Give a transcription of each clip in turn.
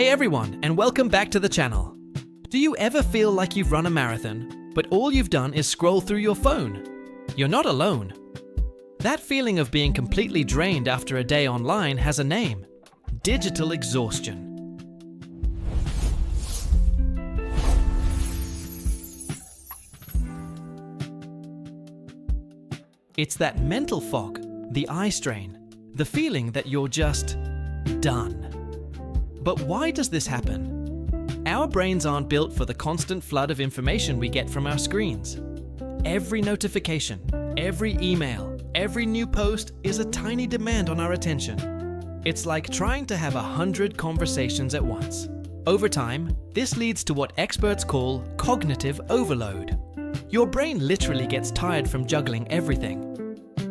Hey everyone, and welcome back to the channel. Do you ever feel like you've run a marathon, but all you've done is scroll through your phone? You're not alone. That feeling of being completely drained after a day online has a name: digital exhaustion. It's that mental fog, the eye strain, the feeling that you're just done. But why does this happen? Our brains aren't built for the constant flood of information we get from our screens. Every notification, every email, every new post is a tiny demand on our attention. It's like trying to have 100 conversations at once. Over time, this leads to what experts call cognitive overload. Your brain literally gets tired from juggling everything.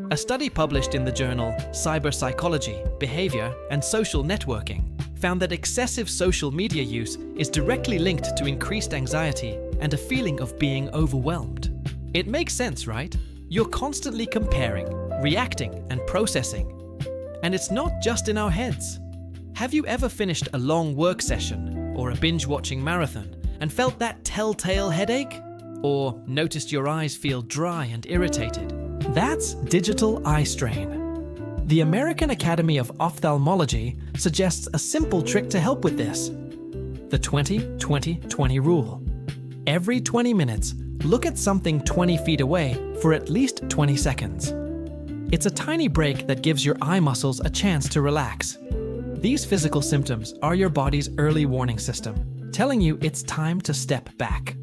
A study published in the journal Cyber Psychology, Behavior, and Social Networking found that excessive social media use is directly linked to increased anxiety and a feeling of being overwhelmed. It makes sense, right? You're constantly comparing, reacting, and processing. And it's not just in our heads. Have you ever finished a long work session or a binge-watching marathon and felt that telltale headache? Or noticed your eyes feel dry and irritated? That's digital eye strain. The American Academy of Ophthalmology suggests a simple trick to help with this: the 20-20-20 rule. Every 20 minutes, look at something 20 feet away for at least 20 seconds. It's a tiny break that gives your eye muscles a chance to relax. These physical symptoms are your body's early warning system, telling you it's time to step back.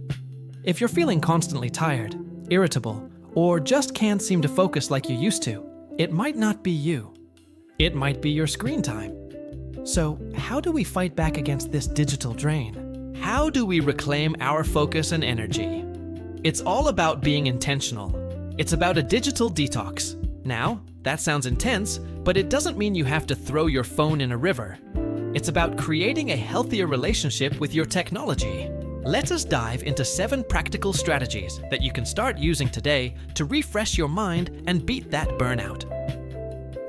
If you're feeling constantly tired, irritable, or just can't seem to focus like you used to, it might not be you. It might be your screen time. So, how do we fight back against this digital drain? How do we reclaim our focus and energy? It's all about being intentional. It's about a digital detox. Now, that sounds intense, but it doesn't mean you have to throw your phone in a river. It's about creating a healthier relationship with your technology. Let us dive into 7 practical strategies that you can start using today to refresh your mind and beat that burnout.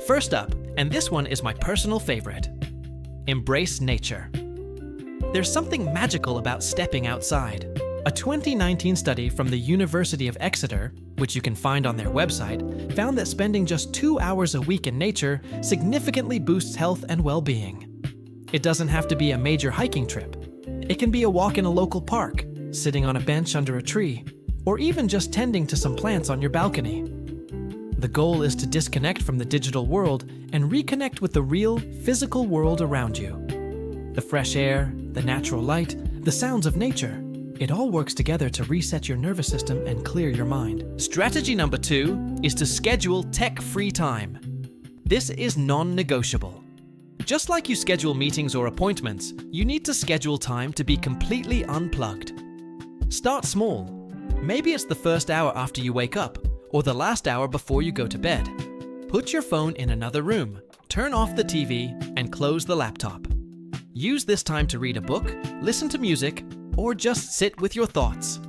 First up, and this one is my personal favorite, embrace nature. There's something magical about stepping outside. A 2019 study from the University of Exeter, which you can find on their website, found that spending just 2 hours a week in nature significantly boosts health and well-being. It doesn't have to be a major hiking trip. It can be a walk in a local park, sitting on a bench under a tree, or even just tending to some plants on your balcony. The goal is to disconnect from the digital world and reconnect with the real, physical world around you. The fresh air, the natural light, the sounds of nature, it all works together to reset your nervous system and clear your mind. Strategy number 2 is to schedule tech-free time. This is non-negotiable. Just like you schedule meetings or appointments, you need to schedule time to be completely unplugged. Start small. Maybe it's the first hour after you wake up, or the last hour before you go to bed. Put your phone in another room, turn off the TV, and close the laptop. Use this time to read a book, listen to music, or just sit with your thoughts.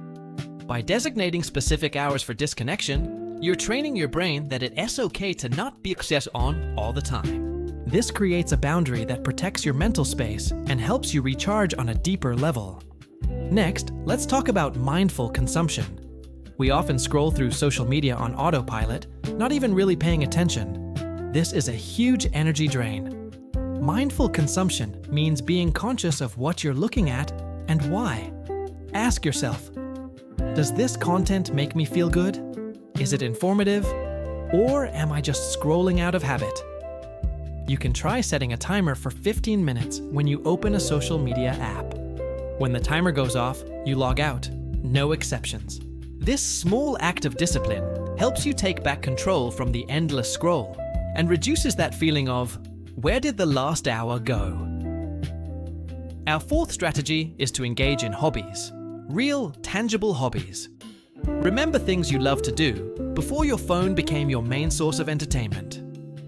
By designating specific hours for disconnection, you're training your brain that it's okay to not be accessed on all the time. This creates a boundary that protects your mental space and helps you recharge on a deeper level. Next, let's talk about mindful consumption. We often scroll through social media on autopilot, not even really paying attention. This is a huge energy drain. Mindful consumption means being conscious of what you're looking at and why. Ask yourself, does this content make me feel good? Is it informative? Or am I just scrolling out of habit? You can try setting a timer for 15 minutes when you open a social media app. When the timer goes off, you log out. No exceptions. This small act of discipline helps you take back control from the endless scroll and reduces that feeling of, where did the last hour go? Our 4th strategy is to engage in hobbies. Real, tangible hobbies. Remember things you love to do before your phone became your main source of entertainment.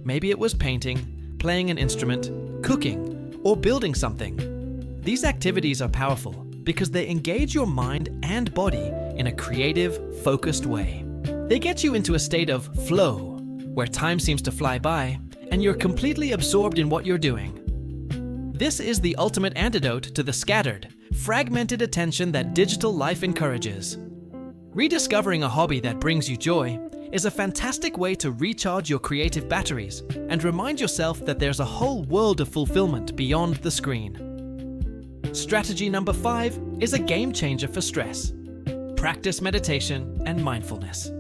Maybe it was painting, playing an instrument, cooking, or building something. These activities are powerful because they engage your mind and body in a creative, focused way. They get you into a state of flow, where time seems to fly by and you're completely absorbed in what you're doing. This is the ultimate antidote to the scattered, fragmented attention that digital life encourages. Rediscovering a hobby that brings you joy is a fantastic way to recharge your creative batteries and remind yourself that there's a whole world of fulfillment beyond the screen. Strategy number 5 is a game changer for stress. Practice meditation and mindfulness.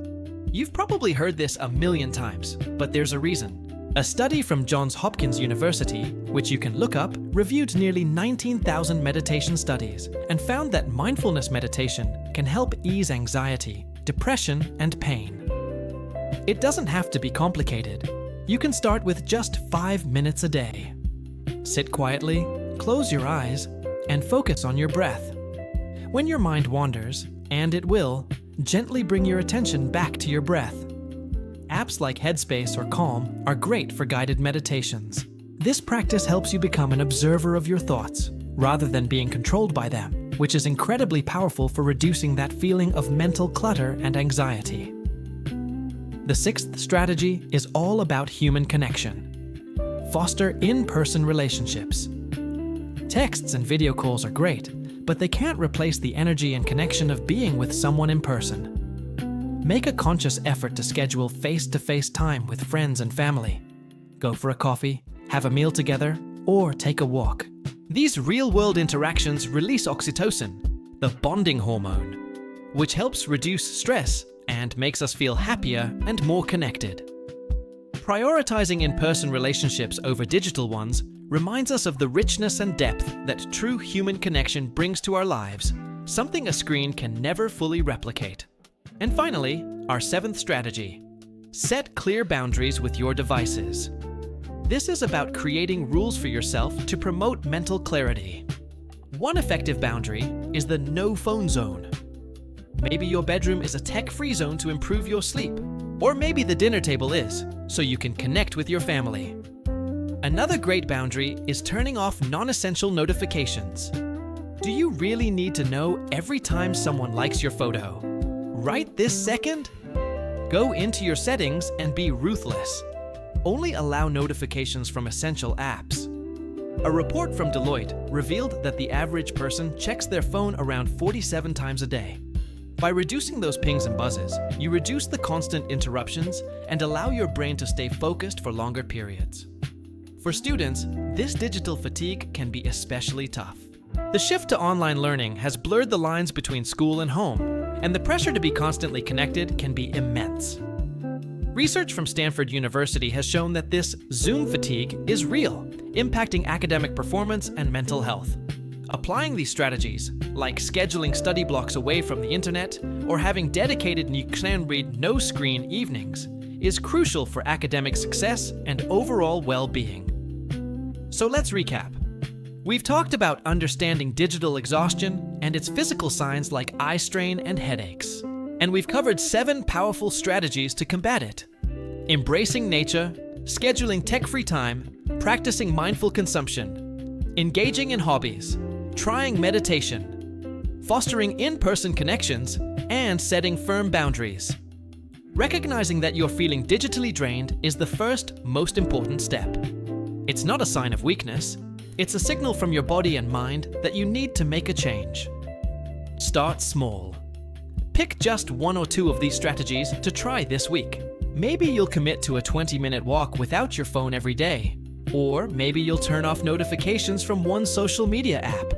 You've probably heard this a million times, but there's a reason. A study from Johns Hopkins University, which you can look up, reviewed nearly 19,000 meditation studies and found that mindfulness meditation can help ease anxiety, depression, and pain. It doesn't have to be complicated. You can start with just 5 minutes a day. Sit quietly, close your eyes, and focus on your breath. When your mind wanders, and it will, gently bring your attention back to your breath. Apps like Headspace or Calm are great for guided meditations. This practice helps you become an observer of your thoughts, rather than being controlled by them, which is incredibly powerful for reducing that feeling of mental clutter and anxiety. The 6th strategy is all about human connection. Foster in-person relationships. Texts and video calls are great, but they can't replace the energy and connection of being with someone in person. Make a conscious effort to schedule face-to-face time with friends and family. Go for a coffee, have a meal together, or take a walk. These real-world interactions release oxytocin, the bonding hormone, which helps reduce stress and makes us feel happier and more connected. Prioritizing in-person relationships over digital ones reminds us of the richness and depth that true human connection brings to our lives, something a screen can never fully replicate. And finally, our 7th strategy. Set clear boundaries with your devices. This is about creating rules for yourself to promote mental clarity. One effective boundary is the no phone zone. Maybe your bedroom is a tech-free zone to improve your sleep. Or maybe the dinner table is, so you can connect with your family. Another great boundary is turning off non-essential notifications. Do you really need to know every time someone likes your photo? Right this second? Go into your settings and be ruthless. Only allow notifications from essential apps. A report from Deloitte revealed that the average person checks their phone around 47 times a day. By reducing those pings and buzzes, you reduce the constant interruptions and allow your brain to stay focused for longer periods. For students, this digital fatigue can be especially tough. The shift to online learning has blurred the lines between school and home, and the pressure to be constantly connected can be immense. Research from Stanford University has shown that this Zoom fatigue is real, impacting academic performance and mental health. Applying these strategies, like scheduling study blocks away from the internet or having dedicated no-screen evenings, is crucial for academic success and overall well-being. So let's recap. We've talked about understanding digital exhaustion and its physical signs like eye strain and headaches. And we've covered 7 powerful strategies to combat it. Embracing nature, scheduling tech-free time, practicing mindful consumption, engaging in hobbies, trying meditation, fostering in-person connections, and setting firm boundaries. Recognizing that you're feeling digitally drained is the first, most important step. It's not a sign of weakness. It's a signal from your body and mind that you need to make a change. Start small. Pick just 1 or 2 of these strategies to try this week. Maybe you'll commit to a 20-minute walk without your phone every day. Or maybe you'll turn off notifications from one social media app.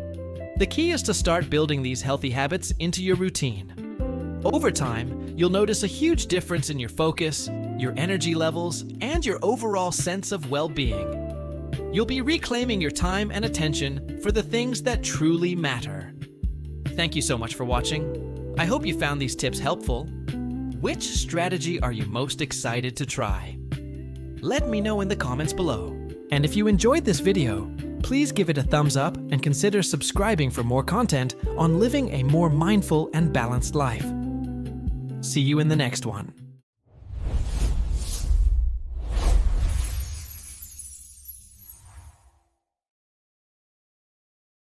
The key is to start building these healthy habits into your routine. Over time, you'll notice a huge difference in your focus, your energy levels, and your overall sense of well-being. You'll be reclaiming your time and attention for the things that truly matter. Thank you so much for watching. I hope you found these tips helpful. Which strategy are you most excited to try? Let me know in the comments below. And if you enjoyed this video, please give it a thumbs up and consider subscribing for more content on living a more mindful and balanced life. See you in the next one.